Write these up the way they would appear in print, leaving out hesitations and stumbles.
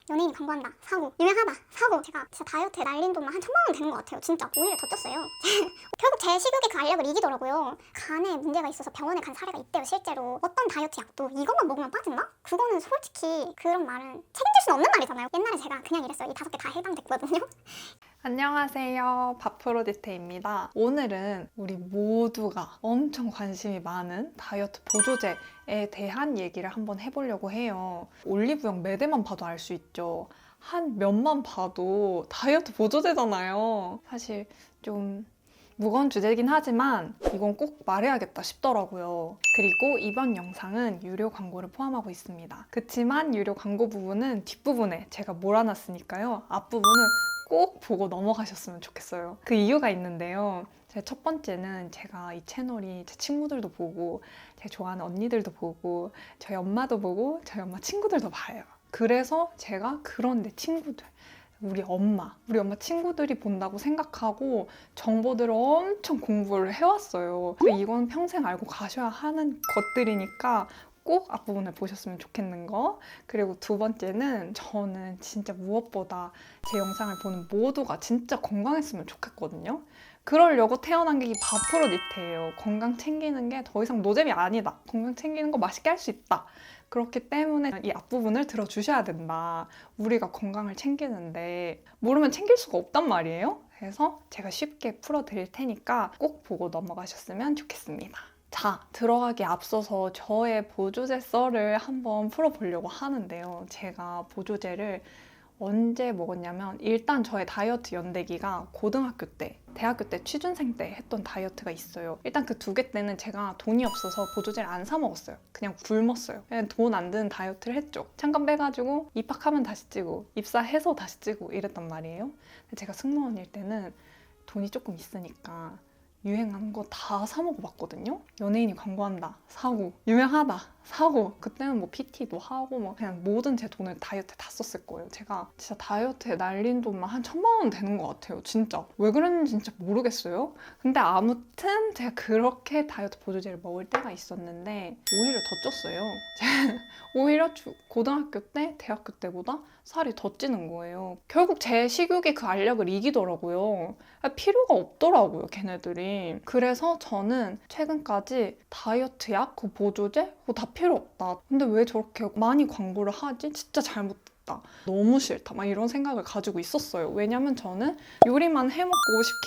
연예인이 광고한다 사고, 유행하다 사고. 제가 진짜 다이어트에 날린 돈만 한 1,000만 원 되는 것 같아요. 진짜 오히려 더 쪘어요. 결국 제 식욕의 그 알약을 이기더라고요. 간에 문제가 있어서 병원에 간 사례가 있대요. 실제로 어떤 다이어트 약도 이것만 먹으면 빠진다? 그거는 솔직히 그런 말은 책임질 수는 없는 말이잖아요. 옛날에 제가 그냥 이랬어요. 이 5개 다 해당됐거든요. 안녕하세요. 밥프로디테입니다. 오늘은 우리 모두가 엄청 관심이 많은 다이어트 보조제에 대한 얘기를 한번 해보려고 해요. 올리브영 매대만 봐도 알 수 있죠. 한 면만 봐도 다이어트 보조제잖아요. 사실 좀 무거운 주제이긴 하지만 이건 꼭 말해야겠다 싶더라고요. 그리고 이번 영상은 유료 광고를 포함하고 있습니다. 그치만 유료 광고 부분은 뒷부분에 제가 몰아놨으니까요. 앞부분은 꼭 보고 넘어가셨으면 좋겠어요. 그 이유가 있는데요. 제 첫 번째는 제가 이 채널이 제 친구들도 보고 제가 좋아하는 언니들도 보고 저희 엄마도 보고 저희 엄마 친구들도 봐요. 그래서 제가 그런 내 친구들, 우리 엄마 친구들이 본다고 생각하고 정보들을 엄청 공부를 해왔어요. 그래서 이건 평생 알고 가셔야 하는 것들이니까 꼭 앞부분을 보셨으면 좋겠는 거. 그리고 두 번째는 저는 진짜 무엇보다 제 영상을 보는 모두가 진짜 건강했으면 좋겠거든요. 그러려고 태어난 게 이 밥프로디테예요. 건강 챙기는 게 더 이상 노잼이 아니다. 건강 챙기는 거 맛있게 할 수 있다. 그렇기 때문에 이 앞부분을 들어주셔야 된다. 우리가 건강을 챙기는데 모르면 챙길 수가 없단 말이에요. 그래서 제가 쉽게 풀어드릴 테니까 꼭 보고 넘어가셨으면 좋겠습니다. 자, 들어가기 앞서서 저의 보조제 썰을 한번 풀어보려고 하는데요. 제가 보조제를 언제 먹었냐면 일단 저의 다이어트 연대기가 고등학교 때, 대학교 때 취준생 때 했던 다이어트가 있어요. 일단 그 2개 때는 제가 돈이 없어서 보조제를 안 사 먹었어요. 그냥 굶었어요. 그냥 돈 안 드는 다이어트를 했죠. 잠깐 빼가지고 입학하면 다시 찌고 입사해서 다시 찌고 이랬단 말이에요. 근데 제가 승무원일 때는 돈이 조금 있으니까 유행하는 거 다 사 먹어봤거든요. 연예인이 광고한다 사고, 유행하다 사고. 그때는 뭐 PT도 하고 뭐 그냥 모든 제 돈을 다이어트에 다 썼을 거예요. 제가 진짜 다이어트에 날린 돈만 한 1,000만 원 되는 것 같아요. 진짜 왜 그랬는지 진짜 모르겠어요. 근데 아무튼 제가 그렇게 다이어트 보조제를 먹을 때가 있었는데 오히려 더 쪘어요. 오히려 고등학교 때, 대학교 때보다 살이 더 찌는 거예요. 결국 제 식욕이 그 알약을 이기더라고요. 필요가 없더라고요, 걔네들이. 그래서 저는 최근까지 다이어트 약, 그 보조제, 그거 다 필요 없다. 근데 왜 저렇게 많이 광고를 하지? 진짜 잘못됐다. 너무 싫다. 막 이런 생각을 가지고 있었어요. 왜냐면 저는 요리만 해먹고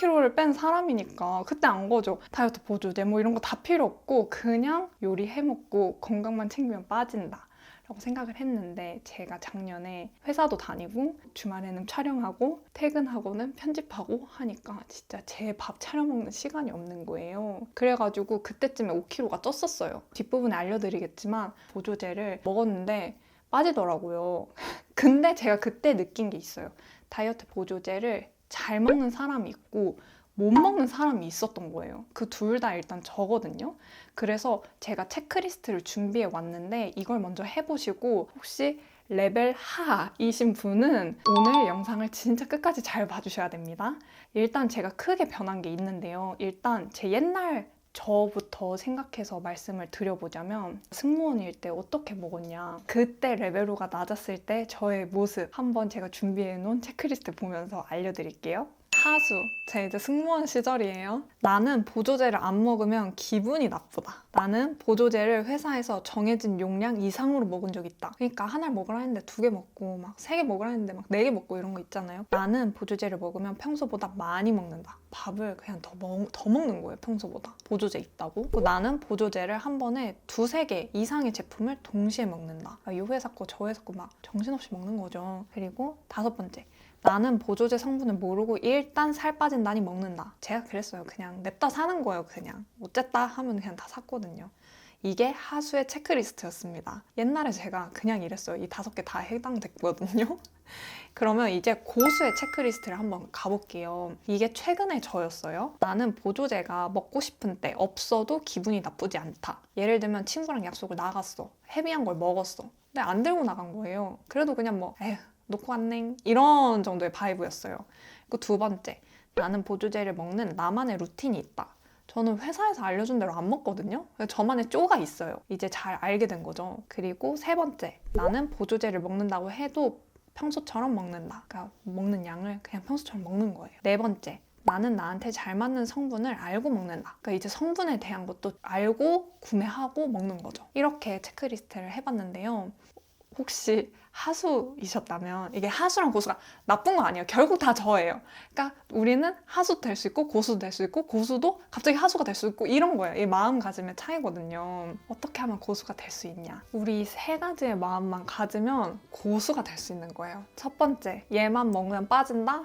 50kg를 뺀 사람이니까 그때 안 거죠. 다이어트 보조제 뭐 이런 거 다 필요 없고 그냥 요리 해먹고 건강만 챙기면 빠진다. 라고 생각을 했는데 제가 작년에 회사도 다니고 주말에는 촬영하고 퇴근하고는 편집하고 하니까 진짜 제 밥 차려 먹는 시간이 없는 거예요. 그래가지고 그때쯤에 5kg가 쪘었어요. 뒷부분에 알려드리겠지만 보조제를 먹었는데 빠지더라고요. 근데 제가 그때 느낀 게 있어요. 다이어트 보조제를 잘 먹는 사람이 있고 못 먹는 사람이 있었던 거예요. 그 둘 다 일단 저거든요. 그래서 제가 체크리스트를 준비해 왔는데 이걸 먼저 해보시고 혹시 레벨 하이신 분은 오늘 영상을 진짜 끝까지 잘 봐주셔야 됩니다. 일단 제가 크게 변한 게 있는데요. 일단 제 옛날 저부터 생각해서 말씀을 드려보자면 승무원일 때 어떻게 먹었냐, 그때 레벨5가 낮았을 때 저의 모습 한번 제가 준비해 놓은 체크리스트 보면서 알려드릴게요. 하수, 제 이제 승무원 시절이에요. 나는 보조제를 안 먹으면 기분이 나쁘다. 나는 보조제를 회사에서 정해진 용량 이상으로 먹은 적 있다. 그러니까 하나를 먹으라 했는데 2개 먹고 막 3개 먹으라 했는데 막 4개 먹고 이런 거 있잖아요. 나는 보조제를 먹으면 평소보다 많이 먹는다. 밥을 그냥 더 먹는 거예요, 평소보다. 보조제 있다고. 그리고 나는 보조제를 한 번에 2, 3개 이상의 제품을 동시에 먹는다. 이 회사 거, 저 회사 거 막 정신없이 먹는 거죠. 그리고 5번째. 나는 보조제 성분을 모르고 일단 살 빠진다니 먹는다. 제가 그랬어요. 그냥 냅다 사는 거예요. 그냥 어쨌다 하면 그냥 다 샀거든요. 이게 하수의 체크리스트였습니다. 옛날에 제가 그냥 이랬어요. 이 5개 다 해당됐거든요. 그러면 이제 고수의 체크리스트를 한번 가볼게요. 이게 최근에 저였어요. 나는 보조제가 먹고 싶은 때 없어도 기분이 나쁘지 않다. 예를 들면 친구랑 약속을 나갔어. 헤비한 걸 먹었어. 근데 안 들고 나간 거예요. 그래도 그냥 뭐 에휴 놓고 왔넹 이런 정도의 바이브였어요. 그리고 2번째, 나는 보조제를 먹는 나만의 루틴이 있다. 저는 회사에서 알려준 대로 안 먹거든요. 저만의 쪼가 있어요. 이제 잘 알게 된 거죠. 그리고 3번째, 나는 보조제를 먹는다고 해도 평소처럼 먹는다. 그러니까 먹는 양을 그냥 평소처럼 먹는 거예요. 네 번째, 나는 나한테 잘 맞는 성분을 알고 먹는다. 그러니까 이제 성분에 대한 것도 알고 구매하고 먹는 거죠. 이렇게 체크리스트를 해봤는데요. 혹시 하수이셨다면 이게 하수랑 고수가 나쁜 거 아니에요. 결국 다 저예요. 그러니까 우리는 하수도 될 수 있고 고수도 될 수 있고 고수도 갑자기 하수가 될 수 있고 이런 거예요. 이 마음가짐의 차이거든요. 어떻게 하면 고수가 될 수 있냐? 우리 세 가지의 마음만 가지면 고수가 될 수 있는 거예요. 첫 번째, 얘만 먹으면 빠진다?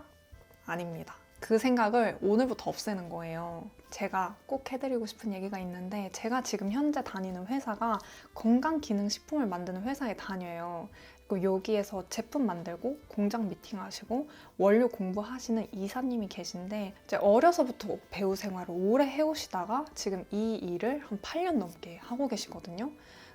아닙니다. 그 생각을 오늘부터 없애는 거예요. 제가 꼭 해드리고 싶은 얘기가 있는데 제가 지금 현재 다니는 회사가 건강기능식품을 만드는 회사에 다녀요. 그리고 여기에서 제품 만들고 공장 미팅하시고 원료 공부하시는 이사님이 계신데 이제 어려서부터 배우 생활을 오래 해오시다가 지금 이 일을 한 8년 넘게 하고 계시거든요.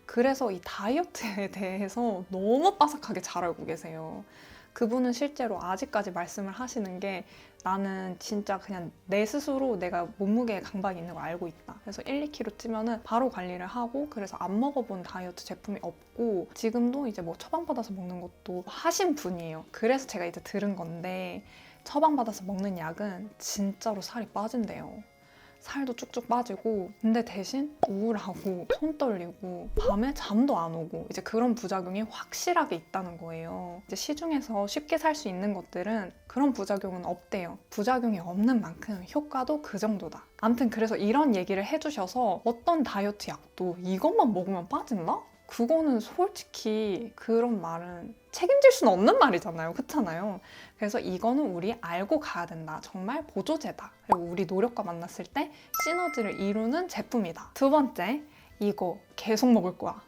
그래서 이 다이어트에 대해서 너무 빠삭하게 잘 알고 계세요. 그분은 실제로 아직까지 말씀을 하시는 게 나는 진짜 그냥 내 스스로 내가 몸무게에 강박이 있는 걸 알고 있다. 그래서 1, 2kg 찌면은 바로 관리를 하고 그래서 안 먹어본 다이어트 제품이 없고 지금도 이제 뭐 처방받아서 먹는 것도 하신 분이에요. 그래서 제가 이제 들은 건데 처방받아서 먹는 약은 진짜로 살이 빠진대요. 살도 쭉쭉 빠지고 근데 대신 우울하고 손 떨리고 밤에 잠도 안 오고 이제 그런 부작용이 확실하게 있다는 거예요. 이제 시중에서 쉽게 살 수 있는 것들은 그런 부작용은 없대요. 부작용이 없는 만큼 효과도 그 정도다. 아무튼 그래서 이런 얘기를 해주셔서 어떤 다이어트 약도 이것만 먹으면 빠진다? 그거는 솔직히 그런 말은 책임질 수는 없는 말이잖아요. 그렇잖아요. 그래서 이거는 우리 알고 가야 된다. 정말 보조제다. 그리고 우리 노력과 만났을 때 시너지를 이루는 제품이다. 두 번째, 이거 계속 먹을 거야.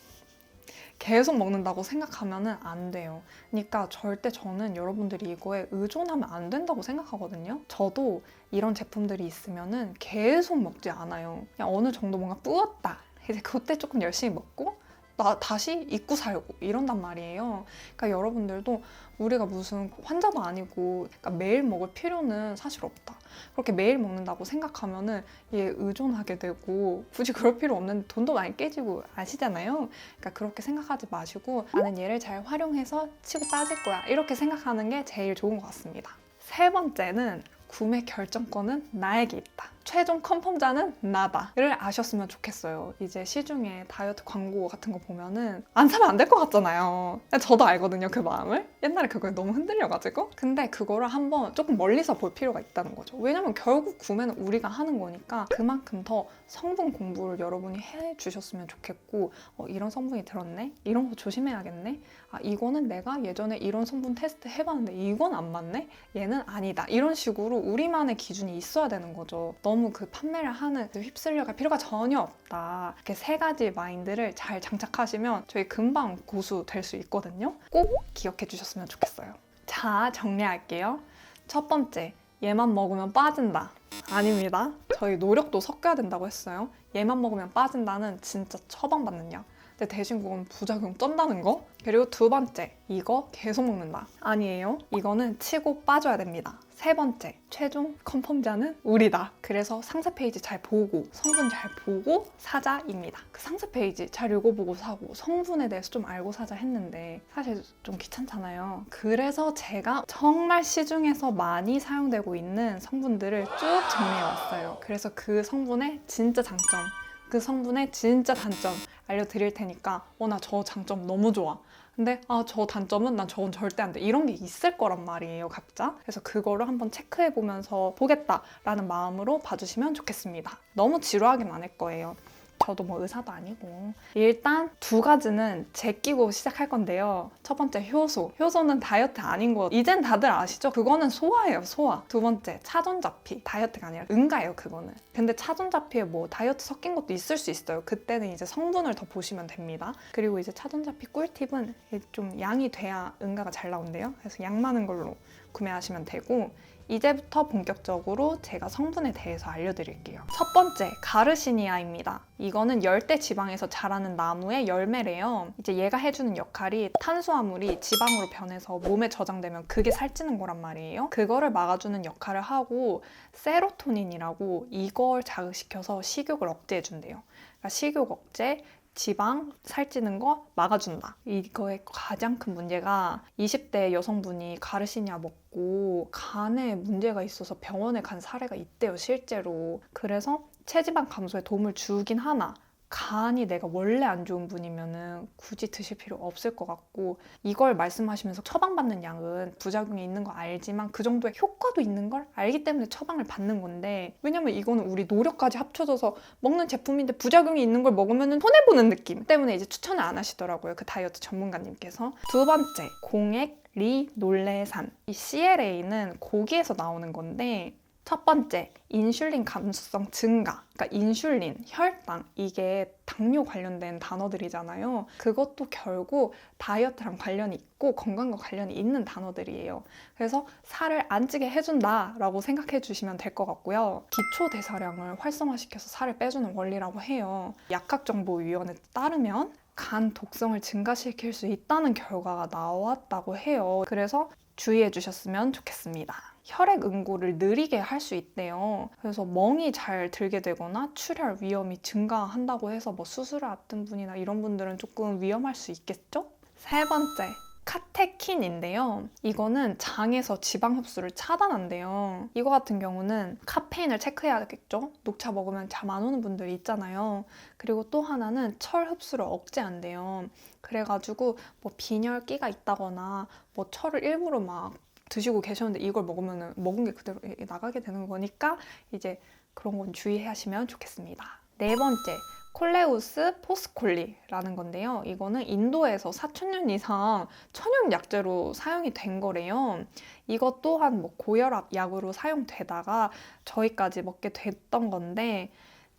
계속 먹는다고 생각하면 안 돼요. 그러니까 절대 저는 여러분들이 이거에 의존하면 안 된다고 생각하거든요. 저도 이런 제품들이 있으면 계속 먹지 않아요. 그냥 어느 정도 뭔가 뿌었다. 이제 그때 조금 열심히 먹고 나 다시 잊고 살고 이런단 말이에요. 그러니까 여러분들도 우리가 무슨 환자도 아니고 그러니까 매일 먹을 필요는 사실 없다. 그렇게 매일 먹는다고 생각하면은 얘 의존하게 되고 굳이 그럴 필요 없는데 돈도 많이 깨지고 아시잖아요. 그러니까 그렇게 생각하지 마시고 나는 얘를 잘 활용해서 치고 빠질 거야. 이렇게 생각하는 게 제일 좋은 것 같습니다. 세 번째는 구매 결정권은 나에게 있다. 최종 컨펌자는 나다를 아셨으면 좋겠어요. 이제 시중에 다이어트 광고 같은 거 보면은 안 사면 안 될 것 같잖아요. 저도 알거든요, 그 마음을. 옛날에 그거에 너무 흔들려가지고. 근데 그거를 한번 조금 멀리서 볼 필요가 있다는 거죠. 왜냐면 결국 구매는 우리가 하는 거니까 그만큼 더 성분 공부를 여러분이 해주셨으면 좋겠고 이런 성분이 들었네? 이런 거 조심해야겠네? 아, 이거는 내가 예전에 이런 성분 테스트 해봤는데 이건 안 맞네? 얘는 아니다. 이런 식으로 우리만의 기준이 있어야 되는 거죠. 너무 그 판매를 하는 휩쓸려갈 필요가 전혀 없다. 이렇게 세 가지 마인드를 잘 장착하시면 저희 금방 고수 될 수 있거든요. 꼭 기억해 주셨으면 좋겠어요. 자, 정리할게요. 첫 번째, 얘만 먹으면 빠진다. 아닙니다. 저희 노력도 섞여야 된다고 했어요. 얘만 먹으면 빠진다는 진짜 처방받는 약. 근데 대신 그건 부작용 쩐다는 거? 그리고 두 번째, 이거 계속 먹는다. 아니에요. 이거는 치고 빠져야 됩니다. 세 번째, 최종 컨펌자는 우리다. 그래서 상세 페이지 잘 보고 성분 잘 보고 사자입니다. 그 상세 페이지 잘 읽어보고 사고 성분에 대해서 좀 알고 사자 했는데 사실 좀 귀찮잖아요. 그래서 제가 정말 시중에서 많이 사용되고 있는 성분들을 쭉 정리해왔어요. 그래서 그 성분의 진짜 장점, 그 성분의 진짜 단점 알려드릴 테니까 나 저 장점 너무 좋아. 근데 저 단점은 난 저건 절대 안 돼. 이런 게 있을 거란 말이에요, 각자. 그래서 그거를 한번 체크해보면서 보겠다라는 마음으로 봐주시면 좋겠습니다. 너무 지루하긴 않을 거예요. 저도 뭐 의사도 아니고. 일단 두 가지는 제끼고 시작할 건데요. 첫 번째, 효소. 효소는 다이어트 아닌 거 이젠 다들 아시죠? 그거는 소화예요, 소화. 두 번째, 차전자피. 다이어트가 아니라 응가예요, 그거는. 근데 차전자피에 뭐 다이어트 섞인 것도 있을 수 있어요. 그때는 이제 성분을 더 보시면 됩니다. 그리고 이제 차전자피 꿀팁은 좀 양이 돼야 응가가 잘 나온대요. 그래서 양 많은 걸로 구매하시면 되고 이제부터 본격적으로 제가 성분에 대해서 알려드릴게요. 첫 번째, 가르시니아입니다. 이거는 열대 지방에서 자라는 나무의 열매래요. 이제 얘가 해주는 역할이 탄수화물이 지방으로 변해서 몸에 저장되면 그게 살찌는 거란 말이에요. 그거를 막아주는 역할을 하고 세로토닌이라고 이걸 자극시켜서 식욕을 억제해준대요. 그러니까 식욕 억제, 지방, 살찌는 거 막아준다. 이거의 가장 큰 문제가 20대 여성분이 가르시니아 먹고 간에 문제가 있어서 병원에 간 사례가 있대요, 실제로. 그래서 체지방 감소에 도움을 주긴 하나 간이 내가 원래 안 좋은 분이면은 굳이 드실 필요 없을 것 같고, 이걸 말씀하시면서 처방받는 약은 부작용이 있는 거 알지만 그 정도의 효과도 있는 걸 알기 때문에 처방을 받는 건데, 왜냐면 이거는 우리 노력까지 합쳐져서 먹는 제품인데 부작용이 있는 걸 먹으면 손해보는 느낌 때문에 이제 추천을 안 하시더라고요, 그 다이어트 전문가님께서. 두 번째, 공액 리놀레산. 이 CLA는 고기에서 나오는 건데, 첫 번째, 인슐린 감수성 증가. 그러니까 인슐린, 혈당, 이게 당뇨 관련된 단어들이잖아요. 그것도 결국 다이어트랑 관련이 있고 건강과 관련이 있는 단어들이에요. 그래서 살을 안 찌게 해준다라고 생각해 주시면 될 것 같고요. 기초 대사량을 활성화시켜서 살을 빼주는 원리라고 해요. 약학정보위원회에 따르면 간 독성을 증가시킬 수 있다는 결과가 나왔다고 해요. 그래서 주의해 주셨으면 좋겠습니다. 혈액 응고를 느리게 할 수 있대요. 그래서 멍이 잘 들게 되거나 출혈 위험이 증가한다고 해서 뭐 수술을 앞둔 분이나 이런 분들은 조금 위험할 수 있겠죠? 세 번째, 카테킨인데요. 이거는 장에서 지방 흡수를 차단한대요. 이거 같은 경우는 카페인을 체크해야겠죠? 녹차 먹으면 잠 안 오는 분들이 있잖아요. 그리고 또 하나는 철 흡수를 억제한대요. 그래가지고 뭐 빈혈기가 있다거나 뭐 철을 일부러 막 드시고 계셨는데 이걸 먹으면 먹은 게 그대로 나가게 되는 거니까 이제 그런 건 주의하시면 좋겠습니다. 네 번째, 콜레우스 포스콜리라는 건데요. 이거는 인도에서 4,000년 이상 천연 약재로 사용이 된 거래요. 이것 또한 뭐 고혈압 약으로 사용되다가 저희까지 먹게 됐던 건데,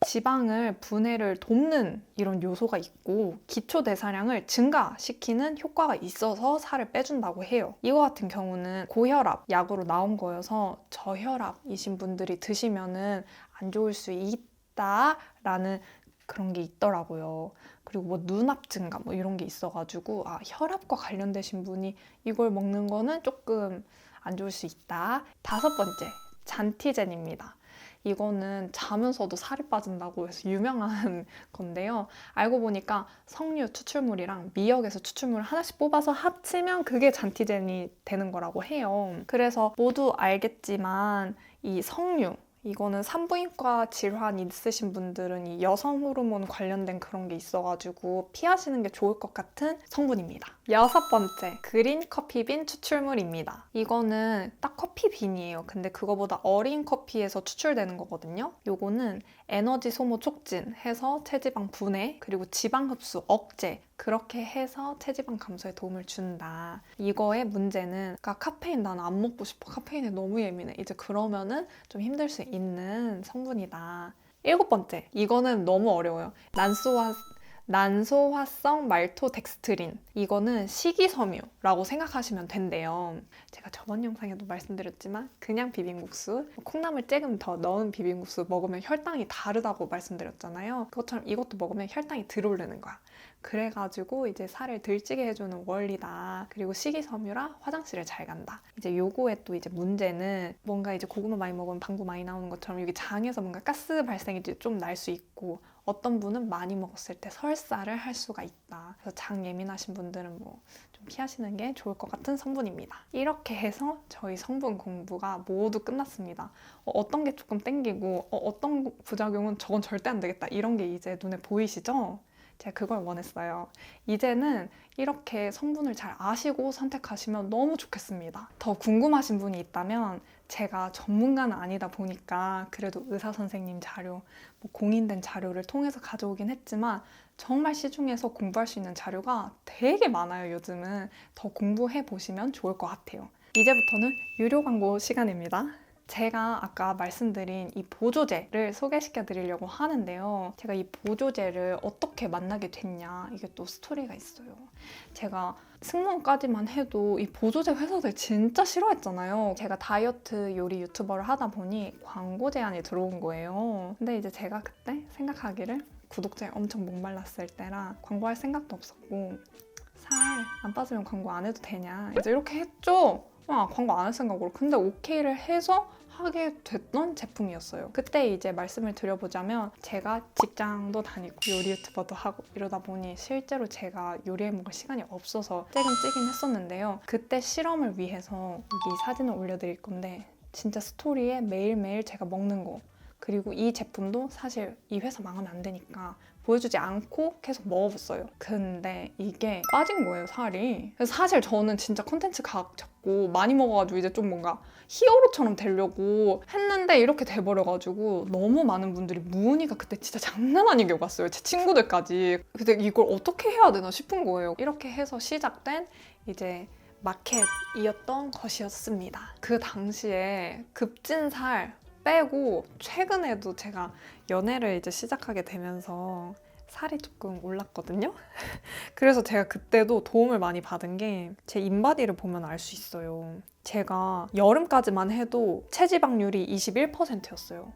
지방을 분해를 돕는 이런 요소가 있고 기초 대사량을 증가시키는 효과가 있어서 살을 빼준다고 해요. 이거 같은 경우는 고혈압 약으로 나온 거여서 저혈압이신 분들이 드시면은 안 좋을 수 있다라는 그런 게 있더라고요. 그리고 뭐 눈압 증가 뭐 이런 게 있어가지고 혈압과 관련되신 분이 이걸 먹는 거는 조금 안 좋을 수 있다. 다섯 번째, 잔티젠입니다. 이거는 자면서도 살이 빠진다고 해서 유명한 건데요. 알고 보니까 석류 추출물이랑 미역에서 추출물을 하나씩 뽑아서 합치면 그게 잔티젠이 되는 거라고 해요. 그래서 모두 알겠지만 이 석류, 이거는 산부인과 질환 있으신 분들은 이 여성 호르몬 관련된 그런 게 있어가지고 피하시는 게 좋을 것 같은 성분입니다. 여섯 번째, 그린 커피빈 추출물입니다. 이거는 딱 커피빈이에요. 근데 그거보다 어린 커피에서 추출되는 거거든요. 요거는 에너지 소모 촉진 해서 체지방 분해, 그리고 지방 흡수 억제, 그렇게 해서 체지방 감소에 도움을 준다. 이거의 문제는 그러니까 카페인 나는 안 먹고 싶어, 카페인에 너무 예민해, 이제 그러면은 좀 힘들 수 있는 성분이다. 일곱 번째, 이거는 너무 어려워요. 난소화성 말토덱스트린. 이거는 식이섬유라고 생각하시면 된대요. 제가 저번 영상에도 말씀드렸지만 그냥 비빔국수, 콩나물 조금 더 넣은 비빔국수 먹으면 혈당이 다르다고 말씀드렸잖아요. 그것처럼 이것도 먹으면 혈당이 들어오르는 거야. 그래가지고 이제 살을 들찌게 해주는 원리다. 그리고 식이섬유라 화장실을 잘 간다. 이제 요거의 또 이제 문제는 뭔가 이제 고구마 많이 먹으면 방구 많이 나오는 것처럼 여기 장에서 뭔가 가스 발생이 좀 날 수 있고, 어떤 분은 많이 먹었을 때 설사를 할 수가 있다. 그래서 장 예민하신 분들은 뭐 좀 피하시는 게 좋을 것 같은 성분입니다. 이렇게 해서 저희 성분 공부가 모두 끝났습니다. 어떤 게 조금 땡기고 어떤 부작용은 저건 절대 안 되겠다, 이런 게 이제 눈에 보이시죠? 제가 그걸 원했어요. 이제는 이렇게 성분을 잘 아시고 선택하시면 너무 좋겠습니다. 더 궁금하신 분이 있다면 제가 전문가는 아니다 보니까 그래도 의사 선생님 자료, 뭐 공인된 자료를 통해서 가져오긴 했지만 정말 시중에서 공부할 수 있는 자료가 되게 많아요. 요즘은 더 공부해 보시면 좋을 것 같아요. 이제부터는 유료 광고 시간입니다. 제가 아까 말씀드린 이 보조제를 소개시켜 드리려고 하는데요. 제가 이 보조제를 어떻게 만나게 됐냐, 이게 또 스토리가 있어요. 제가 승무원까지만 해도 이 보조제 회사들 진짜 싫어했잖아요. 제가 다이어트 요리 유튜버를 하다 보니 광고 제안이 들어온 거예요. 근데 이제 제가 그때 생각하기를 구독자에 엄청 목말랐을 때라 광고할 생각도 없었고, 살 안 빠지면 광고 안 해도 되냐, 이제 이렇게 했죠. 광고 안 할 생각으로. 근데 오케이를 해서 하게 됐던 제품이었어요. 그때 이제 말씀을 드려보자면 제가 직장도 다니고 요리 유튜버도 하고 이러다 보니 실제로 제가 요리해 먹을 시간이 없어서 찌긴 했었는데요. 그때 실험을 위해서 여기 사진을 올려드릴 건데 진짜 스토리에 매일매일 제가 먹는 거, 그리고 이 제품도 사실 이 회사 망하면 안 되니까 보여주지 않고 계속 먹어봤어요. 근데 이게 빠진 거예요, 살이. 그래서 사실 저는 진짜 컨텐츠 각 잡고 많이 먹어가지고 이제 좀 뭔가 히어로처럼 되려고 했는데 이렇게 돼버려가지고 너무 많은 분들이 문의가 그때 진짜 장난 아니게 왔어요. 제 친구들까지. 근데 이걸 어떻게 해야 되나 싶은 거예요. 이렇게 해서 시작된 이제 마켓이었던 것이었습니다. 그 당시에 급진 살 빼고 최근에도 제가 연애를 이제 시작하게 되면서 살이 조금 올랐거든요. 그래서 제가 그때도 도움을 많이 받은 게 제 인바디를 보면 알 수 있어요. 제가 여름까지만 해도 체지방률이 21%였어요.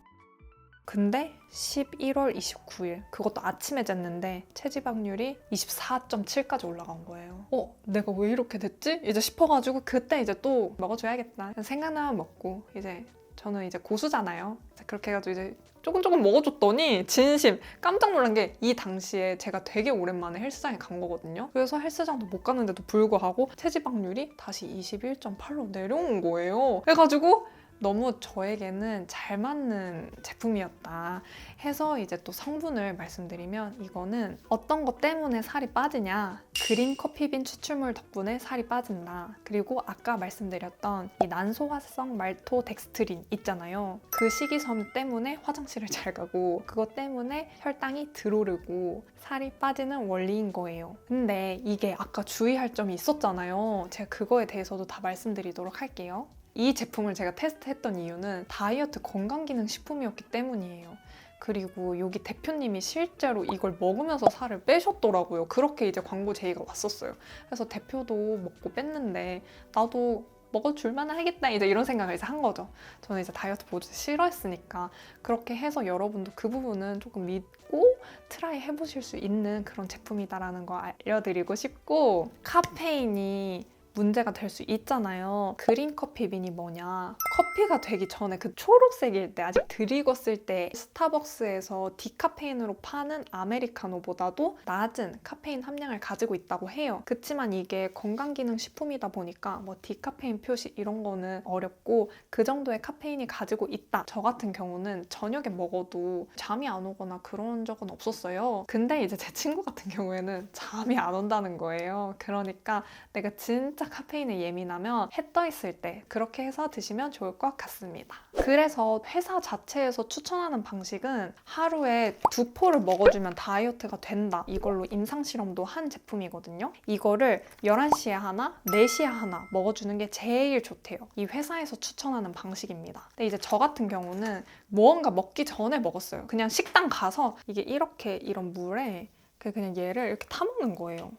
근데 11월 29일 그것도 아침에 쟀는데 체지방률이 24.7까지 올라간 거예요. 내가 왜 이렇게 됐지? 이제 싶어가지고 그때 이제 또 먹어줘야겠다. 생각나면 먹고 이제 저는 이제 고수잖아요. 그렇게 해가지고 이제 조금 먹어줬더니 진심 깜짝 놀란 게 이 당시에 제가 되게 오랜만에 헬스장에 간 거거든요. 그래서 헬스장도 못 갔는데도 불구하고 체지방률이 다시 21.8로 내려온 거예요. 그래가지고 너무 저에게는 잘 맞는 제품이었다 해서 이제 또 성분을 말씀드리면 이거는 어떤 것 때문에 살이 빠지냐, 그린 커피빈 추출물 덕분에 살이 빠진다. 그리고 아까 말씀드렸던 이 난소화성 말토덱스트린 있잖아요. 그 식이섬유 때문에 화장실을 잘 가고 그것 때문에 혈당이 들오르고 살이 빠지는 원리인 거예요. 근데 이게 아까 주의할 점이 있었잖아요. 제가 그거에 대해서도 다 말씀드리도록 할게요. 이 제품을 제가 테스트했던 이유는 다이어트 건강기능식품이었기 때문이에요. 그리고 여기 대표님이 실제로 이걸 먹으면서 살을 빼셨더라고요. 그렇게 이제 광고 제의가 왔었어요. 그래서 대표도 먹고 뺐는데 나도 먹어줄만 하겠다 이제 이런 생각을 이제 한 거죠. 저는 이제 다이어트 보조제 싫어했으니까 그렇게 해서 여러분도 그 부분은 조금 믿고 트라이 해보실 수 있는 그런 제품이다라는 거 알려드리고 싶고, 카페인이 문제가 될 수 있잖아요. 그린 커피빈이 뭐냐? 커피가 되기 전에 그 초록색일 때 아직 덜 익었을 때 스타벅스에서 디카페인으로 파는 아메리카노보다도 낮은 카페인 함량을 가지고 있다고 해요. 그치만 이게 건강기능식품이다 보니까 뭐 디카페인 표시 이런 거는 어렵고 그 정도의 카페인이 가지고 있다. 저 같은 경우는 저녁에 먹어도 잠이 안 오거나 그런 적은 없었어요. 근데 이제 제 친구 같은 경우에는 잠이 안 온다는 거예요. 그러니까 내가 진짜 카페인에 예민하면 해 떠 있을 때 그렇게 해서 드시면 좋을 것 같습니다. 그래서 회사 자체에서 추천하는 방식은 하루에 2포를 먹어주면 다이어트가 된다. 이걸로 임상실험도 한 제품이거든요. 이거를 11시에 하나, 4시에 하나 먹어주는 게 제일 좋대요. 이 회사에서 추천하는 방식입니다. 근데 이제 저 같은 경우는 무언가 먹기 전에 먹었어요. 그냥 식당 가서 이게 이렇게 이런 물에 그냥 얘를 이렇게 타먹는 거예요.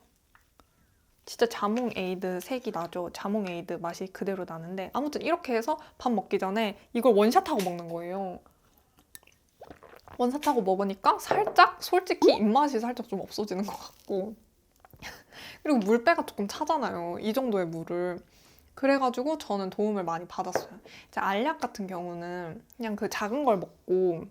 진짜 자몽 에이드 색이 나죠. 자몽 에이드 맛이 그대로 나는데 아무튼 이렇게 해서 밥 먹기 전에 이걸 원샷하고 먹는 거예요. 원샷하고 먹으니까 살짝 솔직히 입맛이 살짝 좀 없어지는 것 같고 그리고 물배가 조금 차잖아요. 이 정도의 물을. 그래가지고 저는 도움을 많이 받았어요. 이제 알약 같은 경우는 그냥 그 작은 걸 먹고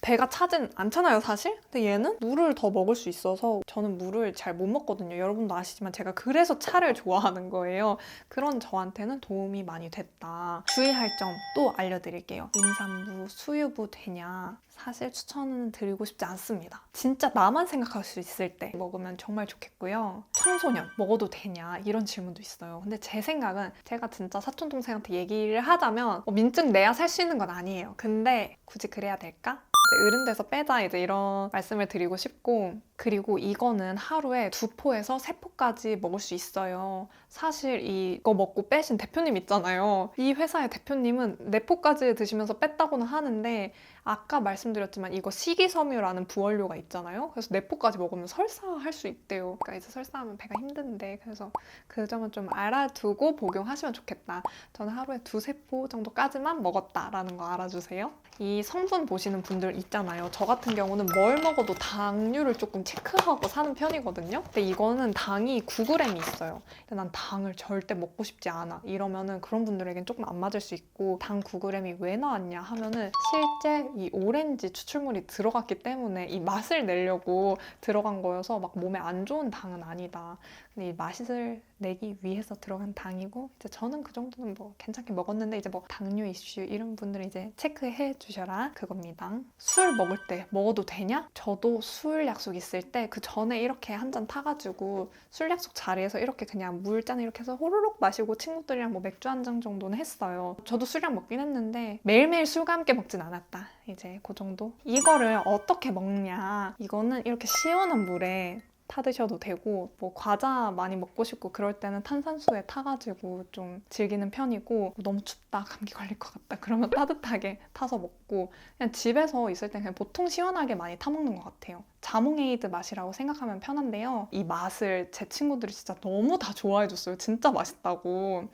배가 차진 않잖아요, 사실? 근데 얘는 물을 더 먹을 수 있어서 저는 물을 잘 못 먹거든요. 여러분도 아시지만 제가 그래서 차를 좋아하는 거예요. 그런 저한테는 도움이 많이 됐다. 주의할 점 또 알려드릴게요. 임산부, 수유부 되냐? 사실 추천은 드리고 싶지 않습니다. 진짜 나만 생각할 수 있을 때 먹으면 정말 좋겠고요. 청소년 먹어도 되냐? 이런 질문도 있어요. 근데 제 생각은 제가 진짜 사촌동생한테 얘기를 하자면 민증 내야 살 수 있는 건 아니에요. 근데 굳이 그래야 될까? 이제 어른 돼서 빼자 이제 이런 말씀을 드리고 싶고, 그리고 이거는 하루에 2포에서 3포까지 먹을 수 있어요. 사실 이거 먹고 빼신 대표님 있잖아요. 이 회사의 대표님은 4포까지 드시면서 뺐다고는 하는데 아까 말씀드렸지만 이거 식이섬유라는 부원료가 있잖아요. 그래서 4포까지 먹으면 설사할 수 있대요. 그러니까 이제 설사하면 배가 힘든데 그래서 그 점은 좀 알아두고 복용하시면 좋겠다. 저는 하루에 2-3포 정도까지만 먹었다라는 거 알아주세요. 이 성분 보시는 분들 있잖아요. 저 같은 경우는 뭘 먹어도 당류를 조금 체크하고 사는 편이거든요. 근데 이거는 당이 9g이 있어요. 근데 난 당을 절대 먹고 싶지 않아. 이러면은 그런 분들에겐 조금 안 맞을 수 있고, 당 9g이 왜 나왔냐 하면은 실제 이 오렌지 추출물이 들어갔기 때문에 이 맛을 내려고 들어간 거여서 막 몸에 안 좋은 당은 아니다. 근데 이 맛을 내기 위해서 들어간 당이고, 이제 저는 그 정도는 뭐 괜찮게 먹었는데, 이제 뭐 당뇨 이슈 이런 분들은 이제 체크해 주셔라 그겁니다. 술 먹을 때 먹어도 되냐? 저도 술 약속 있을 때 그 전에 이렇게 한 잔 타가지고 술 약속 자리에서 이렇게 그냥 물잔 이렇게 해서 호로록 마시고 친구들이랑 뭐 맥주 한 잔 정도는 했어요. 저도 술량 먹긴 했는데 매일매일 술과 함께 먹진 않았다. 이제 그 정도. 이거를 어떻게 먹냐? 이거는 이렇게 시원한 물에 타 드셔도 되고, 뭐 과자 많이 먹고 싶고 그럴 때는 탄산수에 타가지고 좀 즐기는 편이고, 너무 춥다, 감기 걸릴 것 같다 그러면 따뜻하게 타서 먹고, 그냥 집에서 있을 때 그냥 보통 시원하게 많이 타 먹는 것 같아요. 자몽에이드 맛이라고 생각하면 편한데요, 이 맛을 제 친구들이 진짜 너무 다 좋아해 줬어요. 진짜 맛있다고.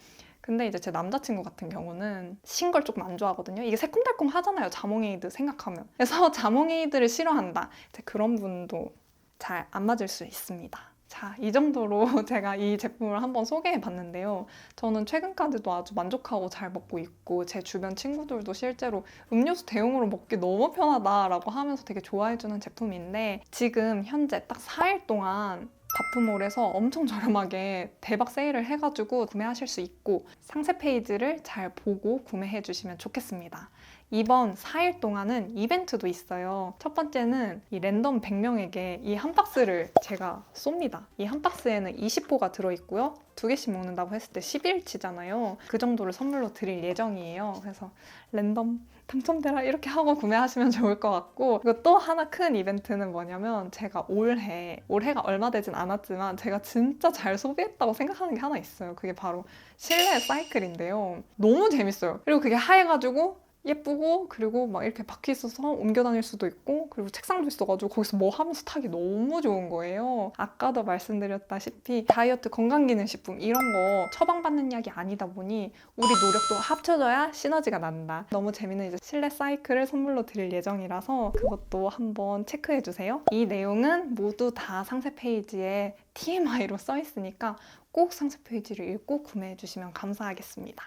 근데 이제 제 남자친구 같은 경우는 신 걸 조금 안 좋아하거든요. 이게 새콤달콤 하잖아요, 자몽에이드 생각하면. 그래서 자몽에이드를 싫어한다, 이제 그런 분도 잘 안 맞을 수 있습니다. 자, 이 정도로 제가 이 제품을 한번 소개해 봤는데요. 저는 최근까지도 아주 만족하고 잘 먹고 있고, 제 주변 친구들도 실제로 음료수 대용으로 먹기 너무 편하다라고 하면서 되게 좋아해주는 제품인데, 지금 현재 딱 4일 동안 바프몰에서 엄청 저렴하게 대박 세일을 해가지고 구매하실 수 있고, 상세 페이지를 잘 보고 구매해 주시면 좋겠습니다. 이번 4일 동안은 이벤트도 있어요. 첫 번째는 이 랜덤 100명에게 이 한 박스를 제가 쏩니다. 이 한 박스에는 20포가 들어있고요. 2개씩 먹는다고 했을 때 10일치잖아요. 그 정도를 선물로 드릴 예정이에요. 그래서 랜덤 당첨되라 이렇게 하고 구매하시면 좋을 것 같고, 그리고 또 하나 큰 이벤트는 뭐냐면, 제가 올해가 얼마 되진 않았지만 제가 진짜 잘 소비했다고 생각하는 게 하나 있어요. 그게 바로 실내 사이클인데요. 너무 재밌어요. 그리고 그게 하얘가지고 예쁘고, 그리고 막 이렇게 바퀴 있어서 옮겨 다닐 수도 있고, 그리고 책상도 있어가지고 거기서 뭐 하면서 타기 너무 좋은 거예요. 아까도 말씀드렸다시피 다이어트 건강기능식품 이런 거 처방받는 약이 아니다 보니 우리 노력도 합쳐져야 시너지가 난다. 너무 재밌는 이제 실내 사이클을 선물로 드릴 예정이라서 그것도 한번 체크해주세요. 이 내용은 모두 다 상세 페이지에 TMI로 써 있으니까 꼭 상세 페이지를 읽고 구매해주시면 감사하겠습니다.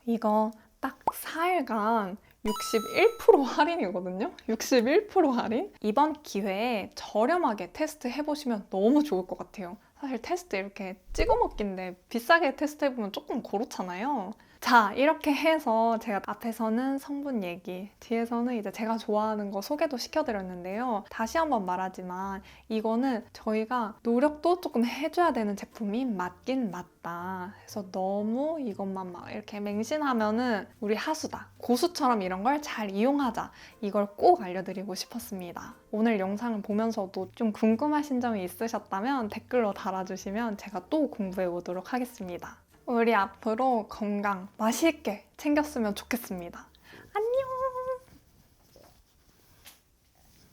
이거 딱 4일간 61% 할인이거든요? 61% 할인? 이번 기회에 저렴하게 테스트 해보시면 너무 좋을 것 같아요. 사실 테스트 이렇게 찍어 먹기인데 비싸게 테스트 해보면 조금 그렇잖아요. 자, 이렇게 해서 제가 앞에서는 성분 얘기, 뒤에서는 이제 제가 좋아하는 거 소개도 시켜드렸는데요. 다시 한번 말하지만 이거는 저희가 노력도 조금 해줘야 되는 제품이 맞긴 맞다. 그래서 너무 이것만 막 이렇게 맹신하면은 우리 하수다, 고수처럼 이런 걸 잘 이용하자, 이걸 꼭 알려드리고 싶었습니다. 오늘 영상을 보면서도 좀 궁금하신 점이 있으셨다면 댓글로 달아주시면 제가 또 공부해 오도록 하겠습니다. 우리 앞으로 건강 맛있게 챙겼으면 좋겠습니다.